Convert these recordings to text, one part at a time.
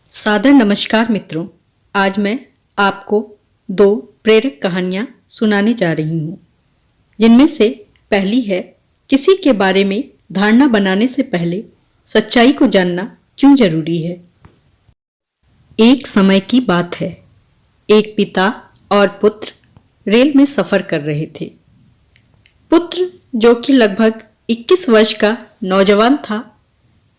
सादर नमस्कार मित्रों। आज मैं आपको दो प्रेरक कहानियाँ सुनाने जा रही हूँ, जिनमें से पहली है किसी के बारे में धारणा बनाने से पहले सच्चाई को जानना क्यों जरूरी है। एक समय की बात है। एक पिता और पुत्र रेल में सफर कर रहे थे। पुत्र, जो कि लगभग 21 वर्ष का नौजवान था,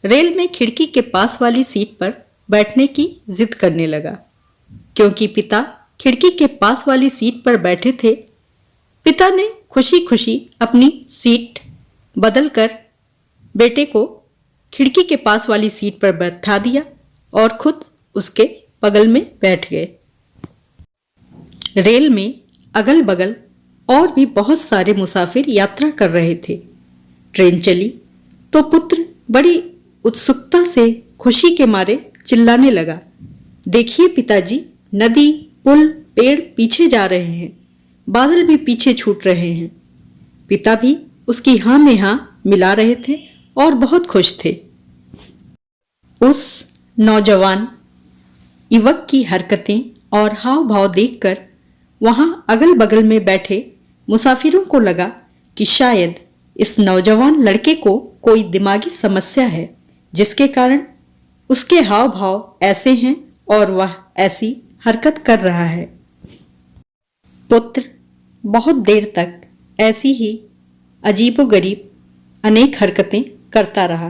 रेल में खिड़की के पास वाली सीट पर बैठने की जिद करने लगा। क्योंकि पिता खिड़की के पास वाली सीट पर बैठे थे, पिता ने खुशी खुशी अपनी सीट बदलकर बेटे को खिड़की के पास वाली सीट पर बैठा दिया और खुद उसके बगल में बैठ गए। रेल में अगल बगल और भी बहुत सारे मुसाफिर यात्रा कर रहे थे। ट्रेन चली तो पुत्र बड़ी उत्सुकता से खुशी के मारे चिल्लाने लगा, देखिए पिताजी, नदी, पुल, पेड़ पीछे जा रहे हैं, बादल भी पीछे छूट रहे हैं। पिता भी उसकी हाँ में हाँ मिला रहे थे और बहुत खुश थे। उस नौजवान युवक की हरकतें और हाव भाव देखकर वहां अगल बगल में बैठे मुसाफिरों को लगा कि शायद इस नौजवान लड़के को कोई दिमागी समस्या है, जिसके कारण उसके हाव भाव ऐसे हैं और वह ऐसी हरकत कर रहा है। पुत्र बहुत देर तक ऐसी ही अजीबोगरीब अनेक हरकतें करता रहा।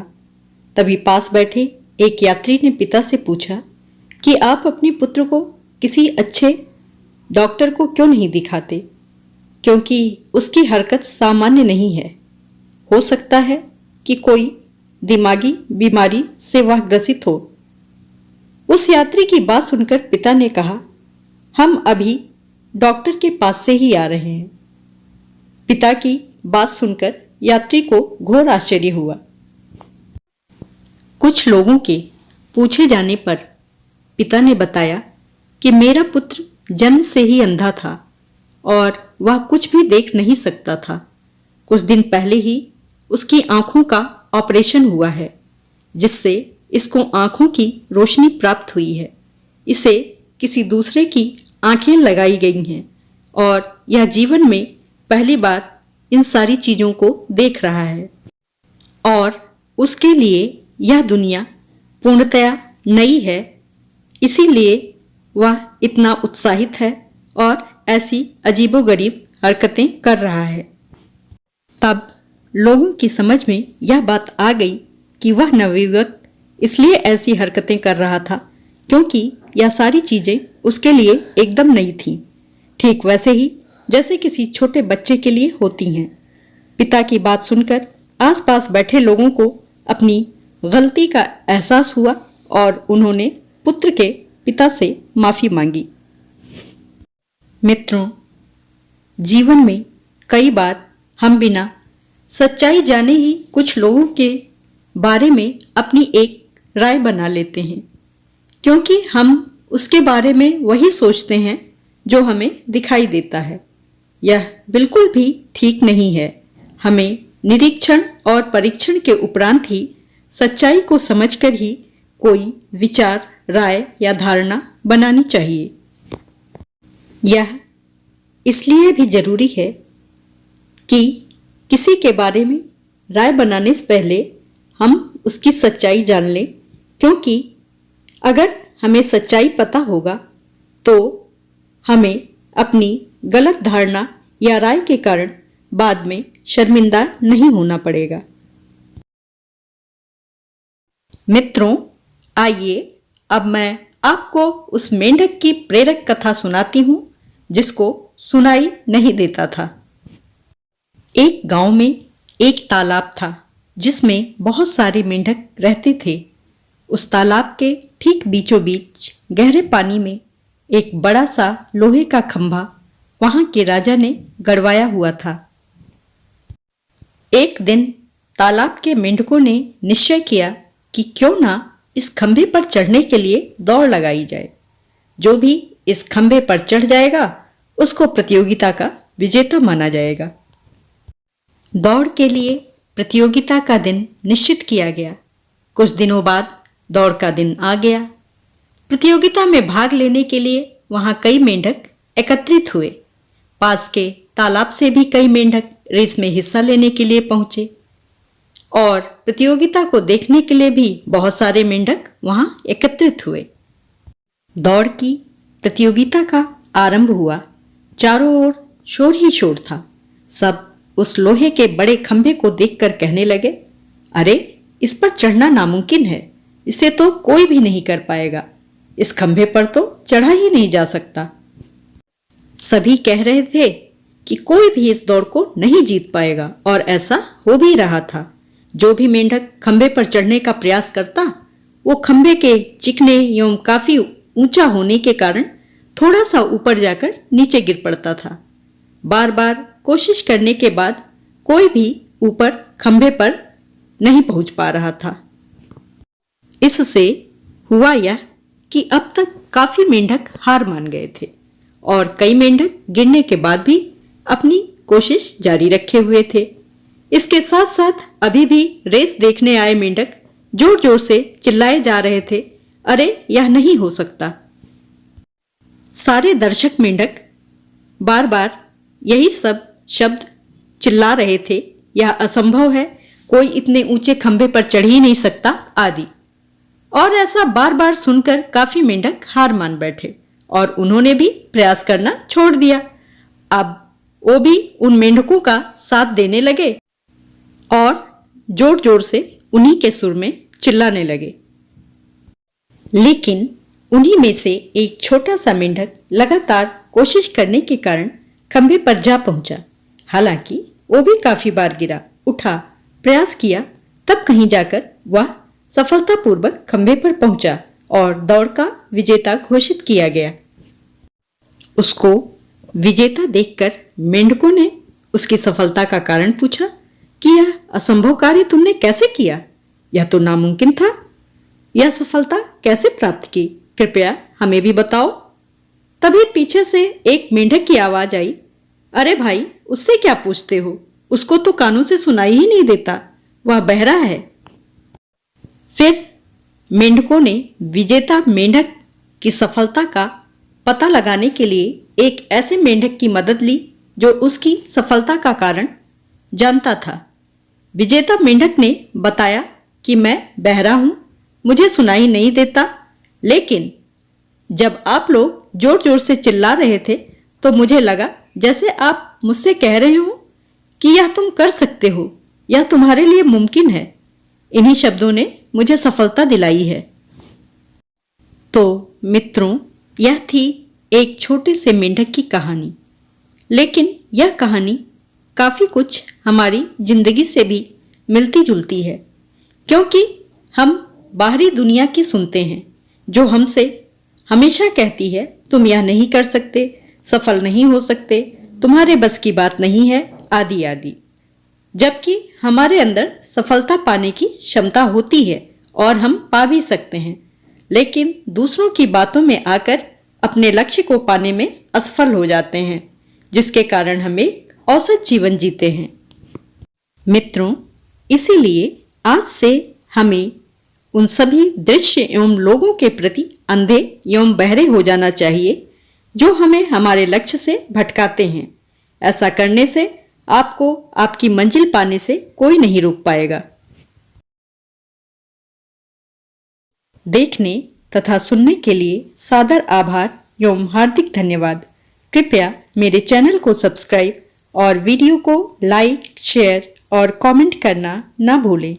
तभी पास बैठे एक यात्री ने पिता से पूछा कि आप अपने पुत्र को किसी अच्छे डॉक्टर को क्यों नहीं दिखाते, क्योंकि उसकी हरकत सामान्य नहीं है। हो सकता है कि कोई दिमागी बीमारी से वह ग्रसित हो। उस यात्री की बात सुनकर पिता ने कहा, हम अभी डॉक्टर के पास से ही आ रहे हैं। पिता की बात सुनकर यात्री को घोर आश्चर्य हुआ। कुछ लोगों के पूछे जाने पर पिता ने बताया कि मेरा पुत्र जन्म से ही अंधा था और वह कुछ भी देख नहीं सकता था। कुछ दिन पहले ही उसकी आंखों का ऑपरेशन हुआ है, जिससे इसको आंखों की रोशनी प्राप्त हुई है। इसे किसी दूसरे की आंखें लगाई गई हैं और यह जीवन में पहली बार इन सारी चीजों को देख रहा है और उसके लिए यह दुनिया पूर्णतया नई है। इसीलिए वह इतना उत्साहित है और ऐसी अजीबोगरीब हरकतें कर रहा है। तब लोगों की समझ में यह बात आ गई कि वह नवयुवक इसलिए ऐसी हरकतें कर रहा था क्योंकि यह सारी चीजें उसके लिए एकदम नई थीं, ठीक वैसे ही जैसे किसी छोटे बच्चे के लिए होती हैं। पिता की बात सुनकर आसपास बैठे लोगों को अपनी गलती का एहसास हुआ और उन्होंने पुत्र के पिता से माफी मांगी। मित्रों, जीवन में कई बार हम बिना सच्चाई जाने ही कुछ लोगों के बारे में अपनी एक राय बना लेते हैं, क्योंकि हम उसके बारे में वही सोचते हैं जो हमें दिखाई देता है। यह बिल्कुल भी ठीक नहीं है। हमें निरीक्षण और परीक्षण के उपरांत ही सच्चाई को समझकर ही कोई विचार, राय या धारणा बनानी चाहिए। यह इसलिए भी जरूरी है कि किसी के बारे में राय बनाने से पहले हम उसकी सच्चाई जान लें, क्योंकि अगर हमें सच्चाई पता होगा तो हमें अपनी गलत धारणा या राय के कारण बाद में शर्मिंदा नहीं होना पड़ेगा। मित्रों, आइए अब मैं आपको उस मेंढक की प्रेरक कथा सुनाती हूँ जिसको सुनाई नहीं देता था। एक गांव में एक तालाब था जिसमें बहुत सारे मेंढक रहते थे। उस तालाब के ठीक बीचों बीच गहरे पानी में एक बड़ा सा लोहे का खंभा वहां के राजा ने गड़वाया हुआ था। एक दिन तालाब के मेंढकों ने निश्चय किया कि क्यों ना इस खंभे पर चढ़ने के लिए दौड़ लगाई जाए। जो भी इस खंभे पर चढ़ जाएगा उसको प्रतियोगिता का विजेता माना जाएगा। दौड़ के लिए प्रतियोगिता का दिन निश्चित किया गया। कुछ दिनों बाद दौड़ का दिन आ गया। प्रतियोगिता में भाग लेने के लिए वहां कई मेंढक एकत्रित हुए। पास के तालाब से भी कई मेंढक रेस में हिस्सा लेने के लिए पहुंचे और प्रतियोगिता को देखने के लिए भी बहुत सारे मेंढक वहां एकत्रित हुए। दौड़ की प्रतियोगिता का आरंभ हुआ। चारों ओर शोर ही शोर था। सब उस लोहे के बड़े खंभे को देखकर कहने लगे, अरे इस पर चढ़ना नामुमकिन है, इसे तो कोई भी नहीं कर पाएगा, इस खंभे पर तो चढ़ा ही नहीं जा सकता। सभी कह रहे थे कि कोई भी इस दौड़ को नहीं जीत पाएगा और ऐसा हो भी रहा था। जो भी मेंढक खंभे पर चढ़ने का प्रयास करता वो खंभे के चिकने एवं काफी ऊंचा होने के कारण थोड़ा सा ऊपर जाकर नीचे गिर पड़ता था। बार बार कोशिश करने के बाद कोई भी ऊपर खंभे पर नहीं पहुंच पा रहा था। इससे हुआ यह कि अब तक काफी मेंढक हार मान गए थे और कई मेंढक गिरने के बाद भी अपनी कोशिश जारी रखे हुए थे। इसके साथ साथ अभी भी रेस देखने आए मेंढक जोर जोर से चिल्लाए जा रहे थे, अरे यह नहीं हो सकता। सारे दर्शक मेंढक बार बार यही सब शब्द चिल्ला रहे थे, यह असंभव है, कोई इतने ऊंचे खंभे पर चढ़ ही नहीं सकता आदि। और ऐसा बार बार सुनकर काफी मेंढक हार मान बैठे और उन्होंने भी प्रयास करना छोड़ दिया। अब वो भी उन मेंढकों का साथ देने लगे और जोर जोर से उन्हीं के सुर में चिल्लाने लगे। लेकिन उन्हीं में से एक छोटा सा मेंढक लगातार कोशिश करने के कारण खंभे पर जा पहुंचा। हालांकि वो भी काफी बार गिरा, उठा, प्रयास किया, तब कहीं जाकर वह सफलतापूर्वक खंभे पर पहुंचा और दौड़ का विजेता घोषित किया गया। उसको विजेता देखकर मेंढकों ने उसकी सफलता का कारण पूछा कि यह असंभव कार्य तुमने कैसे किया? यह तो नामुमकिन था। यह सफलता कैसे प्राप्त की? कृपया हमें भी बताओ। तभी पीछे से एक मेंढक की आवाज आई, अरे भाई, उससे क्या पूछते हो? उसको तो कानों से सुनाई ही नहीं देता, वह बहरा है। फिर मेंढकों ने विजेता मेंढक की सफलता का पता लगाने के लिए एक ऐसे मेंढक की मदद ली जो उसकी सफलता का कारण जानता था। विजेता मेंढक ने बताया कि मैं बहरा हूं, मुझे सुनाई नहीं देता, लेकिन जब आप लोग जोर जोर से चिल्ला रहे थे तो मुझे लगा जैसे आप मुझसे कह रहे हो कि यह तुम कर सकते हो, यह तुम्हारे लिए मुमकिन है। इन्हीं शब्दों ने मुझे सफलता दिलाई है। तो मित्रों, यह थी एक छोटे से मेंढक की कहानी। लेकिन यह कहानी काफी कुछ हमारी जिंदगी से भी मिलती जुलती है, क्योंकि हम बाहरी दुनिया की सुनते हैं जो हमसे हमेशा कहती है तुम यह नहीं कर सकते, सफल नहीं हो सकते, तुम्हारे बस की बात नहीं है, आदि आदि। जबकि हमारे अंदर सफलता पाने की क्षमता होती है और हम पा भी सकते हैं, लेकिन दूसरों की बातों में आकर अपने लक्ष्य को पाने में असफल हो जाते हैं, जिसके कारण हम एक औसत जीवन जीते हैं। मित्रों, इसीलिए आज से हमें उन सभी दृश्य एवं लोगों के प्रति अंधे एवं बहरे हो जाना चाहिए जो हमें हमारे लक्ष्य से भटकाते हैं। ऐसा करने से आपको आपकी मंजिल पाने से कोई नहीं रोक पाएगा। देखने तथा सुनने के लिए सादर आभार एवं हार्दिक धन्यवाद। कृपया मेरे चैनल को सब्सक्राइब और वीडियो को लाइक, शेयर और कमेंट करना ना भूलें।